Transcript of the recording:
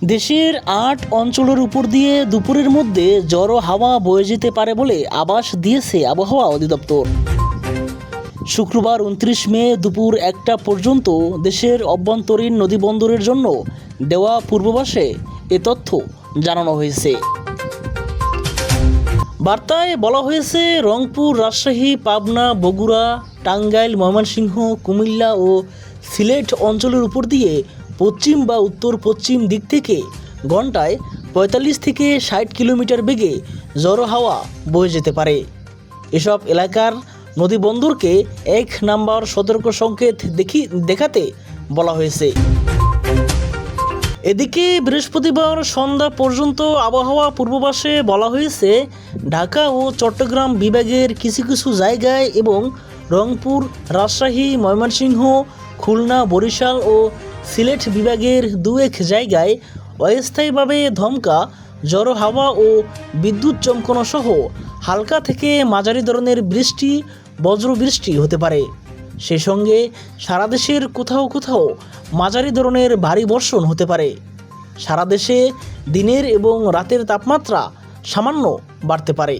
দেশের ৮ অঞ্চলের উপর দিয়ে দুপুরের মধ্যে ঝড়ো হাওয়া বয়ে যেতে পারে বলে আভাস দিয়েছে আবহাওয়া অধিদপ্তর। শুক্রবার ২৯ মে দুপুর ১টা পর্যন্ত দেশের অভ্যন্তরীণ নদীবন্দরের জন্য দেওয়া পূর্বাভাসে এ তথ্য জানানো হয়েছে। বার্তায় বলা হয়েছে, রংপুর, রাজশাহী, পাবনা, বগুড়া, টাঙ্গাইল, ময়মনসিংহ, কুমিল্লা ও সিলেট অঞ্চলের উপর দিয়ে পশ্চিম বা উত্তর পশ্চিম দিক থেকে ঘন্টায় ৪৫ থেকে ৬০ কিলোমিটার বেগে ঝড়ো হাওয়া বয়ে যেতে পারে। এসব এলাকার নদীবন্দরকে ১ নম্বর সতর্ক সংকেত দেখাতে বলা হয়েছে। এদিকে বৃহস্পতিবার সন্ধ্যা পর্যন্ত আবহাওয়া পূর্বাভাসে বলা হয়েছে, ঢাকা ও চট্টগ্রাম বিভাগের কিছু কিছু জায়গায় এবং রংপুর, রাজশাহী, ময়মনসিংহ, খুলনা, বরিশাল ও সিলেট বিভাগের ২-১ জায়গায় অস্থায়ীভাবে দমকা ঝড়ো হাওয়া ও বিদ্যুৎ চমকানো সহ হালকা থেকে মাঝারি ধরনের বৃষ্টি, বজ্রবৃষ্টি হতে পারে। সেই সঙ্গে সারা দেশের কোথাও কোথাও মাঝারি ধরনের ভারী বর্ষণ হতে পারে। সারা দেশে দিনের এবং রাতের তাপমাত্রা সামান্য বাড়তে পারে।